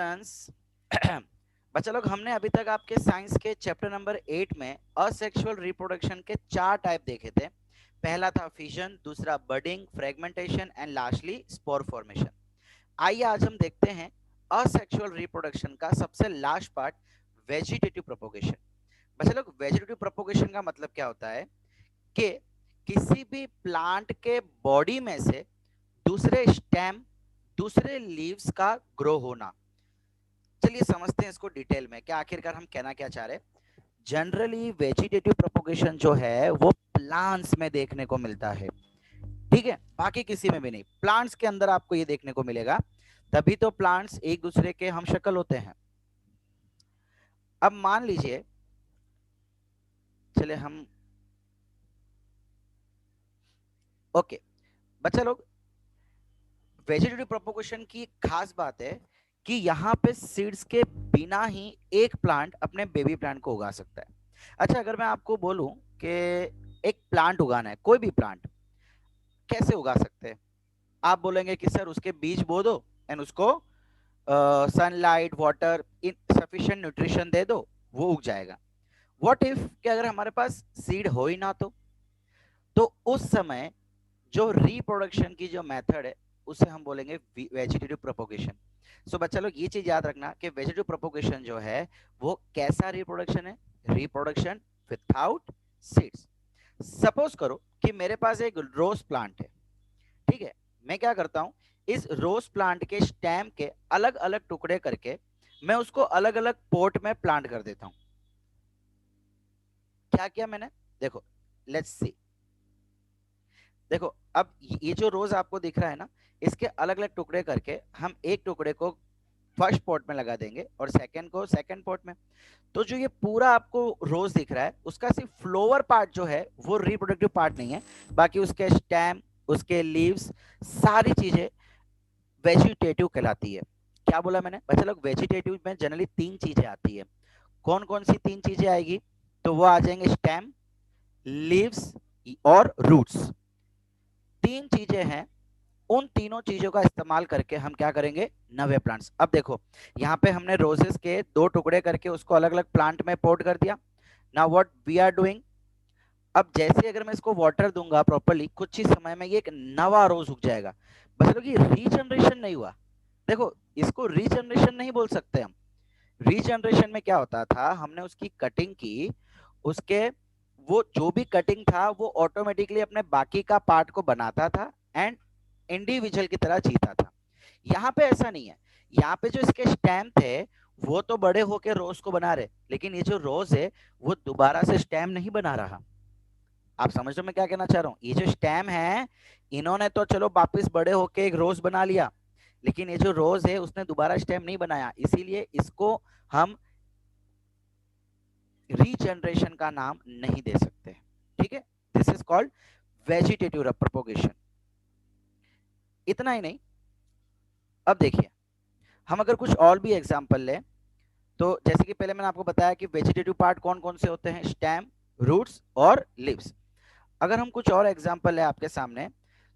Students बच्चा लोग, हमने अभी तक आपके साइंस के चैप्टर नंबर 8 में असेक्सुअल रिप्रोडक्शन के 4 टाइप देखे थे। पहला था फिजन, दूसरा budding, fragmentation and lastly spore formation. आइए आज हम देखते हैं असेक्सुअल रिप्रोडक्शन का सबसे लास्ट पार्ट, वेजिटेटिव प्रोपोगेशन। बच्चा लोग, वेजिटेटिव प्रोपोगेशन का मतलब क्या होता है कि किसी भी प्लांट के बॉडी में से दूसरे स्टेम, दूसरे लीव्स का ग्रो होना। चलिए समझते हैं इसको डिटेल में, क्या आखिरकार हम कहना क्या चाह रहे हैं। जनरली वेजिटेटिव प्रोपोगेशन जो है वो प्लांट्स में देखने को मिलता है, ठीक है, बाकी किसी में भी नहीं। प्लांट्स के अंदर आपको ये देखने को मिलेगा, तभी तो प्लांट्स एक दूसरे के हम शक्ल होते हैं। अब मान लीजिए, चले हम ओके बच्चा लोग, वेजिटेटिव प्रोपोगेशन की खास बात है कि यहाँ पे सीड्स के बिना ही एक प्लांट अपने बेबी प्लांट को उगा सकता है। अच्छा, अगर मैं आपको बोलूं कि एक प्लांट उगाना है, कोई भी प्लांट, कैसे उगा सकते हैं? आप बोलेंगे कि सर उसके बीज बो दो एंड उसको सनलाइट, वाटर, इन सफिशिएंट न्यूट्रिशन दे दो, वो उग जाएगा। व्हाट इफ कि अगर हमारे पास सीड हो ही ना, तो उस समय जो रिप्रोडक्शन की जो मेथड है उसे हम बोलेंगे वेजिटेटिव प्रोपोगेशन। सो बच्चा लोग ये चीज याद रखना कि वेजिटेटिव प्रोपोगेशन जो है वो कैसा रिप्रोडक्शन है, रिप्रोडक्शन विदाउट सीड्स। सपोज करो कि मेरे पास एक रोज प्लांट है, ठीक है, मैं क्या करता हूं, इस रोज प्लांट के स्टेम के अलग अलग टुकड़े करके मैं उसको अलग अलग पोट में प्लांट कर देता हूं। क्या किया मैंने, देखो, लेट्स सी। देखो, अब ये जो रोज आपको दिख रहा है ना, इसके अलग अलग टुकड़े करके हम एक टुकड़े को फर्स्ट पॉट में लगा देंगे और सेकंड को सेकंड पॉट में। तो जो ये पूरा आपको रोज दिख रहा है, उसका सिर्फ फ्लोवर पार्ट जो है वो रिप्रोडक्टिव पार्ट नहीं है, बाकी उसके स्टेम, उसके लीव्स, सारी चीजें वेजिटेटिव कहलाती है। क्या बोला मैंने बच्चा लोग, वेजिटेटिव में जनरली 3 चीजें आती है। कौन कौन सी 3 चीजें आएगी? तो वो आ जाएंगे स्टेम, लीव्स और रूट्स। 3 चीजें हैं, उन तीनों चीजों का इस्तेमाल करके हम क्या करेंगे, नवे प्लांट्स। अब देखो, यहाँ पे हमने रोजेस के 2 टुकड़े करके उसको अलग अलग प्लांट में पोर्ट कर दिया। Now what we are doing, अब जैसे अगर मैं इसको वाटर दूंगा प्रॉपर्ली, कुछ ही समय में ये एक नवा रोज उग जाएगा। बस लोग, ये रीजनरेशन नहीं हुआ। देखो, इसको रीजनरेशन नहीं बोल सकते हम। रीजनरेशन में क्या होता था, हमने उसकी कटिंग की, उसके वो जो भी कटिंग था वो ऑटोमेटिकली अपने बाकी का पार्ट को बनाता था एंड इंडिविजुअल की तरह जीता था। यहाँ पे ऐसा नहीं है। यहाँ पे जो इसके स्टेम थे वो तो बड़े होके रोज को बना रहे, लेकिन ये जो रोज है वो दोबारा से स्टेम नहीं बना रहा। आप समझ रहे हो मैं क्या कहना चाह रहा हूँ? ये जो स्टेम है, इन्होंने तो चलो वापिस बड़े होके एक रोज बना लिया, लेकिन ये जो रोज है उसने दोबारा स्टेम नहीं बनाया, इसीलिए इसको हम रीजनरेशन का नाम नहीं दे सकते, ठीक है। This is called vegetative propagation. इतना ही नहीं, अब देखिए, हम अगर कुछ और भी एग्जांपल लें, तो जैसे कि पहले मैंने आपको बताया कि वेजिटेटिव पार्ट कौन कौन से होते हैं, स्टेम, रूट्स और लीव्स। अगर हम कुछ और एग्जांपल है आपके सामने,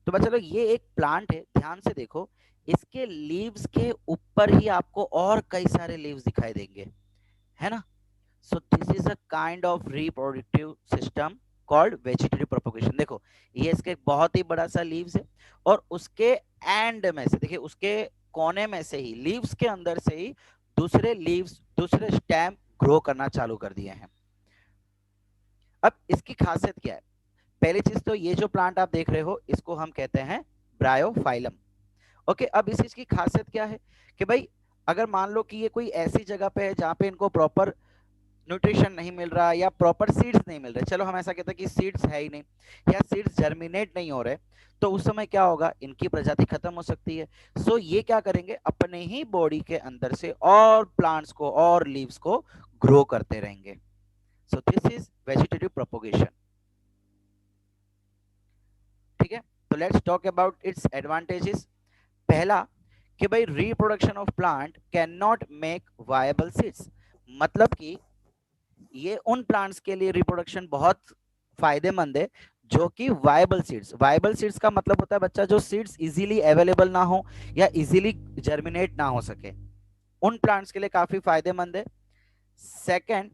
तो बच्चा लोग, ये एक प्लांट है, ध्यान से देखो, इसके लीव्स के ऊपर ही आपको और कई सारे लीव्स दिखाई देंगे, है ना। सो this is a kind of reproductive system called vegetative propagation. देखो, ये इसके बहुत ही बड़ा सा लीव्स है और उसके एंड में से, देखिए उसके कोने में से ही, लीव्स के अंदर से ही दूसरे लीव्स, दूसरे स्टेम ग्रो करना चालू कर दिए हैं। अब इसकी खासियत क्या है? पहली चीज तो ये जो प्लांट आप देख रहे हो इसको हम कहते हैं ब्रायोफाइलम। ओके, अब इस चीज की खासियत क्या है कि भाई, अगर मान लो कि ये कोई ऐसी जगह पे है जहां पे इनको प्रॉपर न्यूट्रिशन नहीं मिल रहा या प्रॉपर सीड्स नहीं मिल रहे, चलो हम ऐसा कहते हैं कि सीड्स है ही नहीं या सीड्स जर्मिनेट नहीं हो रहे, तो उस समय क्या होगा, इनकी प्रजाति खत्म हो सकती है। सो ये क्या करेंगे, अपने ही बॉडी के अंदर से और प्लांट्स को और लीव्स को ग्रो करते रहेंगे। सो दिस इज वेजिटेटिव प्रोपोगेशन, ठीक है। तो let's talk about its advantages. पहला कि भाई, reproduction of plant can not make viable seeds, मतलब कि ये उन प्लांट्स के लिए रिप्रोडक्शन बहुत फायदेमंद है जो कि वायबल सीड्स, वायबल सीड्स का मतलब होता है बच्चा, जो सीड्स इजीली अवेलेबल ना हो या इजीली जर्मिनेट ना हो सके, उन प्लांट्स के लिए काफी फायदेमंद है। Second,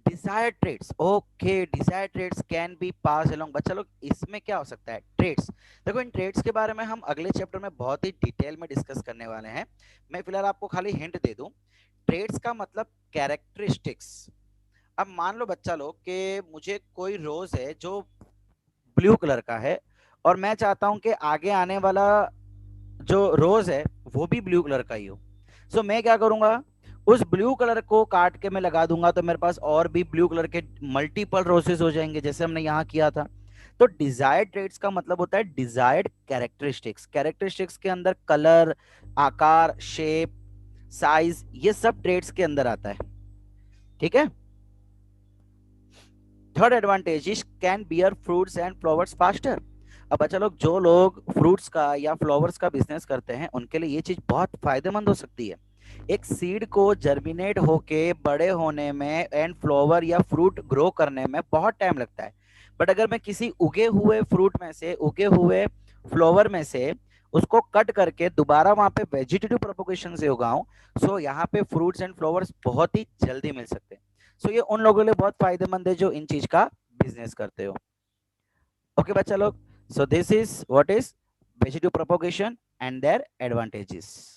desired trades, okay, desired trades can be pass along. बच्चा लोग इसमें क्या हो सकता है, ट्रेड्स, देखो इन ट्रेड्स के बारे में हम अगले चैप्टर में बहुत ही डिटेल में डिस्कस करने वाले हैं। मैं फिलहाल आपको खाली हिंट दे दूं, ट्रेड्स का मतलब कैरेक्टरिस्टिक्स। अब मान लो बच्चा लोग कि मुझे कोई रोज है जो ब्लू कलर का है और मैं चाहता हूं कि आगे आने वाला जो रोज है वो भी ब्लू कलर का ही हो। सो मैं क्या करूंगा, उस ब्लू कलर को काट के मैं लगा दूंगा तो मेरे पास और भी ब्लू कलर के मल्टीपल रोजेस हो जाएंगे, जैसे हमने यहाँ किया था। तो डिजायर्ड ट्रेट्स का मतलब होता है डिजायर्ड कैरेक्टरिस्टिक्स। कैरेक्टरिस्टिक्स के अंदर कलर, आकार, शेप, साइज, ये सब ट्रेट्स के अंदर आता है। ठीक है। Third advantage is can bear fruits and flowers faster. अब बच्चा लोग, जो लोग फ्रूट्स का या फ्लावर्स का बिजनेस करते हैं उनके लिए ये चीज बहुत फायदेमंद हो सकती है। एक सीड को जर्मिनेट होके बड़े होने में एंड फ्लावर या फ्रूट ग्रो करने में बहुत टाइम लगता है। बट अगर मैं किसी उगे हुए फ्रूट में से, उगे हुए फ्लावर में से उसको कट करके दोबारा वहां पे वेजिटेटिव प्रोपोगेशन से उगाऊं, सो यहाँ पे फ्रूट्स एंड फ्लावर्स बहुत ही जल्दी मिल सकते हैं। सो ये उन लोगों के लिए बहुत फायदेमंद है जो इन चीज का बिजनेस करते हो। ओके बच्चा लोग, so this is what is vegetative propagation and their advantages.